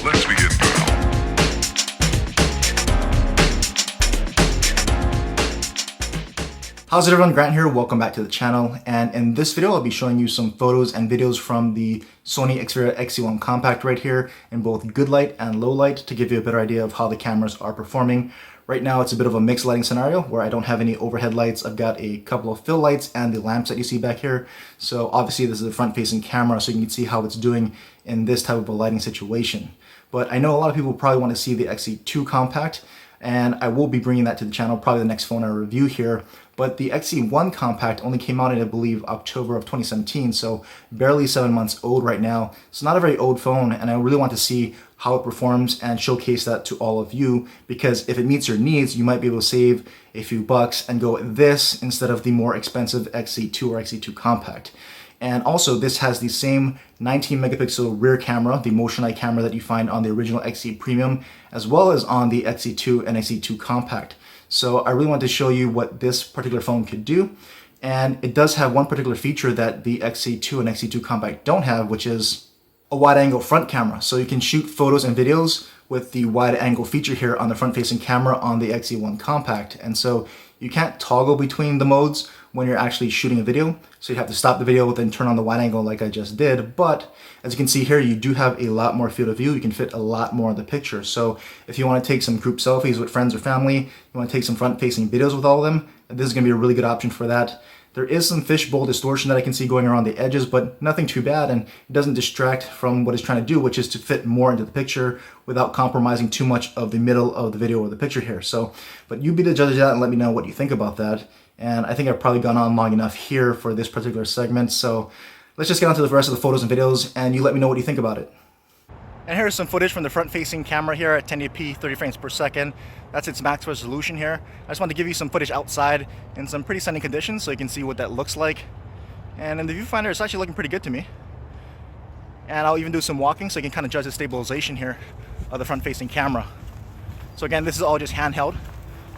Let's begin now. How's it everyone, Grant here, welcome back to the channel, and in this video I'll be showing you some photos and videos from the Sony Xperia XZ1 compact right here in both good light and low light to give you a better idea of how the cameras are performing. Right now it's a bit of a mixed lighting scenario where I don't have any overhead lights. I've got a couple of fill lights and the lamps that you see back here. So obviously this is a front facing camera so you can see how it's doing in this type of a lighting situation. But I know a lot of people probably want to see the XZ2 compact, and I will be bringing that to the channel, probably the next phone I review here. But the XZ1 compact only came out in, I believe, October of 2017, so barely 7 months old right now. It's not a very old phone, and I really want to see how it performs and showcase that to all of you, because if it meets your needs, you might be able to save a few bucks and go with this instead of the more expensive XZ2 or XZ2 compact. And also, this has the same 19 megapixel rear camera, the motion eye camera that you find on the original XZ Premium, as well as on the XZ2 and XZ2 compact. So I really want to show you what this particular phone could do. And it does have one particular feature that the XZ2 and XZ2 compact don't have, which is a wide angle front camera. So you can shoot photos and videos with the wide angle feature here on the front facing camera on the XZ1 compact. And so you can't toggle between the modes when you're actually shooting a video. So you have to stop the video, then turn on the wide angle like I just did. But as you can see here, you do have a lot more field of view. You can fit a lot more in the picture. So if you want to take some group selfies with friends or family, you want to take some front facing videos with all of them, this is going to be a really good option for that. There is some fishbowl distortion that I can see going around the edges, but nothing too bad, and it doesn't distract from what it's trying to do, which is to fit more into the picture without compromising too much of the middle of the video or the picture here. So, but you be the judge of that and let me know what you think about that. And I think I've probably gone on long enough here for this particular segment, so let's just get on to the rest of the photos and videos, and you let me know what you think about it. And here's some footage from the front-facing camera here at 1080p, 30 frames per second. That's its max resolution here. I just wanted to give you some footage outside in some pretty sunny conditions so you can see what that looks like. And in the viewfinder, it's actually looking pretty good to me. And I'll even do some walking so you can kind of judge the stabilization here of the front-facing camera. So again, this is all just handheld,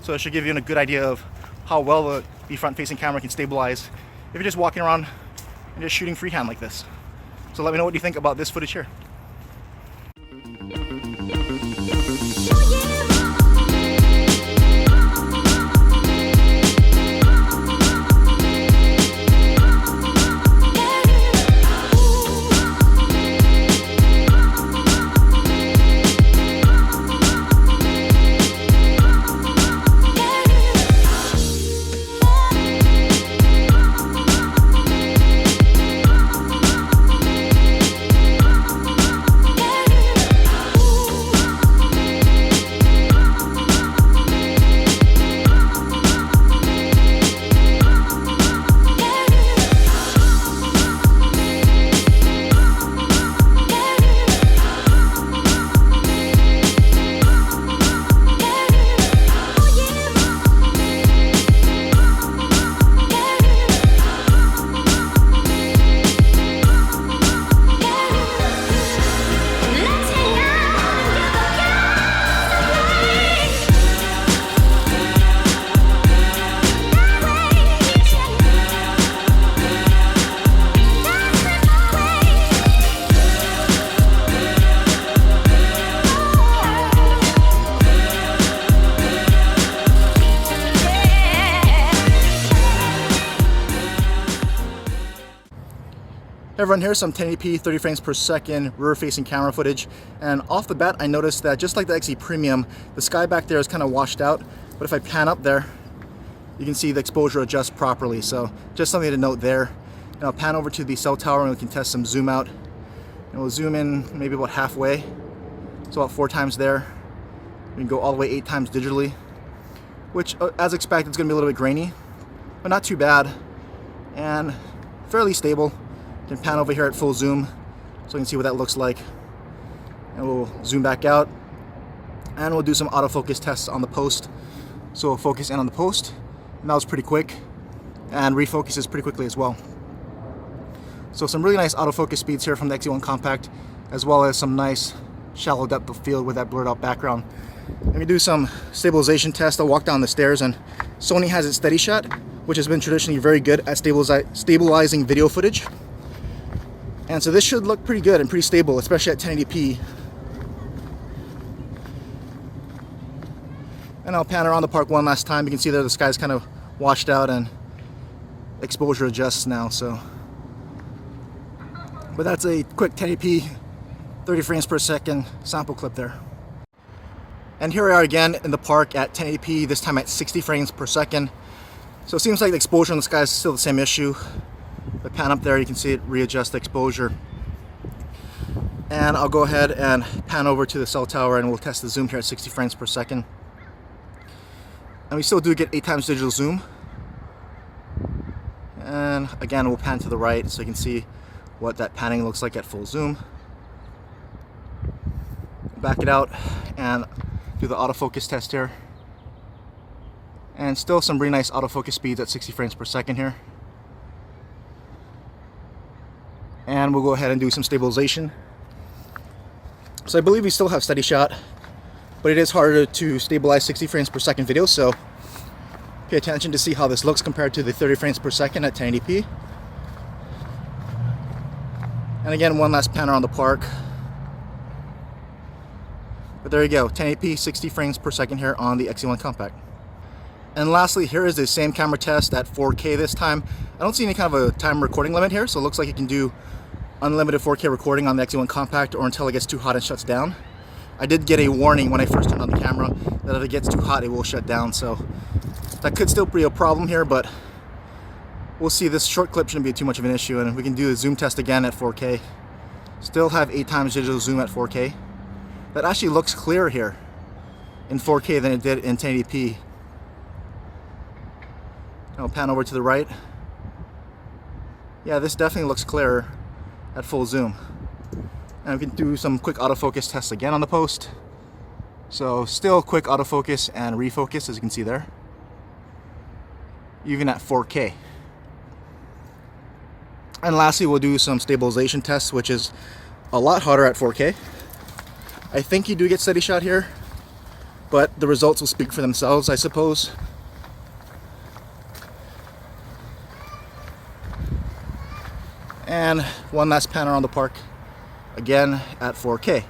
so it should give you a good idea of how well the front-facing camera can stabilize if you're just walking around and just shooting freehand like this. So let me know what you think about this footage here. Hey everyone, here's some 1080p 30 frames per second rear facing camera footage, and off the bat I noticed that just like the XZ Premium, the sky back there is kind of washed out, but if I pan up there you can see the exposure adjusts properly, so just something to note there. And I'll pan over to the cell tower and we can test some zoom out, and we'll zoom in maybe about halfway, so about 4 times there. We can go all the way 8 times digitally, which as expected is going to be a little bit grainy, but not too bad and fairly stable. You can pan over here at full zoom so you can see what that looks like, and we'll zoom back out and we'll do some autofocus tests on the post. So we'll focus in on the post, and that was pretty quick, and refocuses pretty quickly as well. So some really nice autofocus speeds here from the XZ1 compact, as well as some nice shallow depth of field with that blurred out background. Let me do some stabilization test. I'll walk down the stairs, and Sony has its steady shot, which has been traditionally very good at stabilizing video footage. And so this should look pretty good and pretty stable, especially at 1080p. And I'll pan around the park one last time. You can see there the sky's kind of washed out and exposure adjusts now, so. But that's a quick 1080p, 30 frames per second sample clip there. And here we are again in the park at 1080p, this time at 60 frames per second. So it seems like the exposure in the sky is still the same issue. But pan up there, you can see it readjust the exposure. And I'll go ahead and pan over to the cell tower and we'll test the zoom here at 60 frames per second. And we still do get 8 times digital zoom. And again, we'll pan to the right so you can see what that panning looks like at full zoom. Back it out and do the autofocus test here. And still some really nice autofocus speeds at 60 frames per second here. And we'll go ahead and do some stabilization. So I believe we still have steady shot, but it is harder to stabilize 60 frames per second video, so pay attention to see how this looks compared to the 30 frames per second at 1080p. And again, one last pan around the park. But there you go, 1080p, 60 frames per second here on the XZ1 Compact. And lastly, here is the same camera test at 4K this time. I don't see any kind of a time recording limit here, so it looks like you can do unlimited 4K recording on the XZ1 Compact or until it gets too hot and shuts down. I did get a warning when I first turned on the camera that if it gets too hot, it will shut down, so that could still be a problem here, but we'll see. This short clip shouldn't be too much of an issue, and we can do the zoom test again at 4K. Still have 8 times digital zoom at 4K. That actually looks clearer here in 4K than it did in 1080p. I'll pan over to the right. Yeah, this definitely looks clearer at full zoom. And we can do some quick autofocus tests again on the post. So still quick autofocus and refocus, as you can see there, even at 4K. And lastly, we'll do some stabilization tests, which is a lot harder at 4K. I think you do get steady shot here, but the results will speak for themselves, I suppose. And one last pan around the park, again at 4K.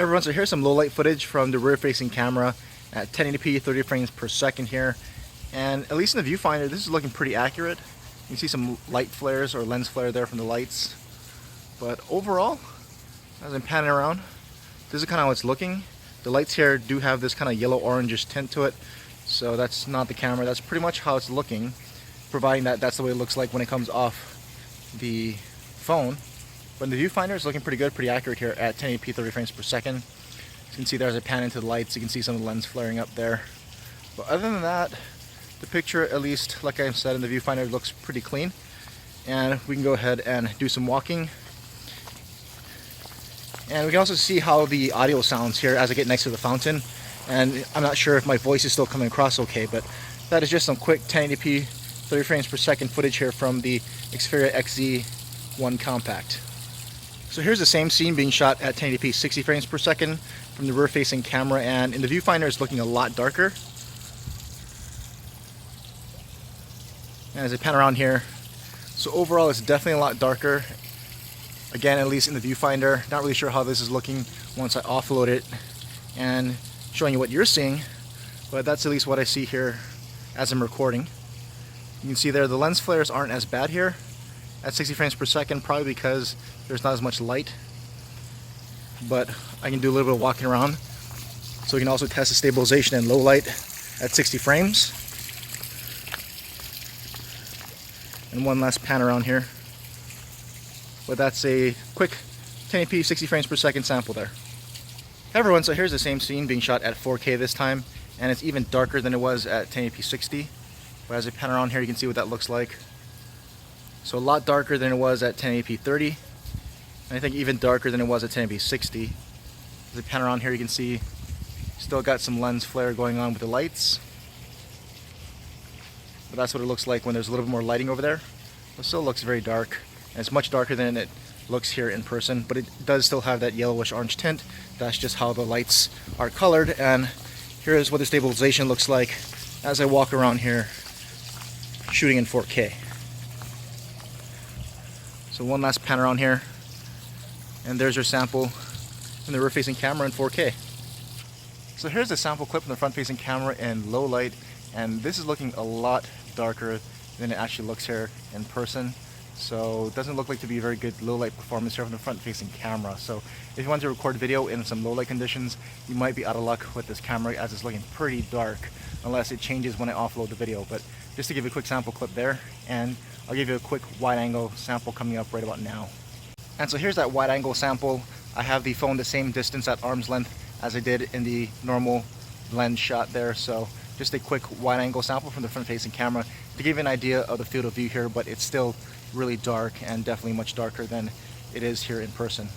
Hey everyone, so here's some low light footage from the rear facing camera at 1080p 30 frames per second here, and at least in the viewfinder this is looking pretty accurate. You can see some light flares or lens flare there from the lights, but overall, as I'm panning around, this is kind of how it's looking. The lights here do have this kind of yellow orangish tint to it, so that's not the camera. That's pretty much how it's looking, providing that that's the way it looks like when it comes off the phone. But in the viewfinder, it's looking pretty good, pretty accurate here at 1080p 30 frames per second. As you can see there, as I pan into the lights, you can see some of the lens flaring up there. But other than that, the picture, at least like I said in the viewfinder, looks pretty clean. And we can go ahead and do some walking. And we can also see how the audio sounds here as I get next to the fountain. And I'm not sure if my voice is still coming across okay, but that is just some quick 1080p 30 frames per second footage here from the Xperia XZ1 compact. So here's the same scene being shot at 1080p 60 frames per second from the rear facing camera, and in the viewfinder it's looking a lot darker. And as I pan around here, so overall it's definitely a lot darker. Again, at least in the viewfinder, not really sure how this is looking once I offload it and showing you what you're seeing, but that's at least what I see here as I'm recording. You can see there the lens flares aren't as bad here at 60 frames per second, probably because there's not as much light, but I can do a little bit of walking around. So we can also test the stabilization in low light at 60 frames. And one last pan around here. But that's a quick 1080p 60 frames per second sample there. Hey everyone, so here's the same scene being shot at 4K this time, and it's even darker than it was at 1080p 60. But as I pan around here, you can see what that looks like. So a lot darker than it was at 1080p 30, and I think even darker than it was at 1080p 60. As I pan around here, you can see still got some lens flare going on with the lights. But that's what it looks like when there's a little bit more lighting over there. It still looks very dark, and it's much darker than it looks here in person, but it does still have that yellowish orange tint. That's just how the lights are colored, and here's what the stabilization looks like as I walk around here shooting in 4K. So one last pan around here, and there's your sample from the rear facing camera in 4K. So here's a sample clip from the front facing camera in low light, and this is looking a lot darker than it actually looks here in person. So it doesn't look like to be a very good low light performance here from the front facing camera. So if you want to record video in some low light conditions, you might be out of luck with this camera as it's looking pretty dark, unless it changes when I offload the video. But just to give you a quick sample clip there, and I'll give you a quick wide angle sample coming up right about now. And so here's that wide angle sample. I have the phone the same distance at arm's length as I did in the normal lens shot there. So just a quick wide angle sample from the front facing camera to give you an idea of the field of view here, but it's still really dark and definitely much darker than it is here in person.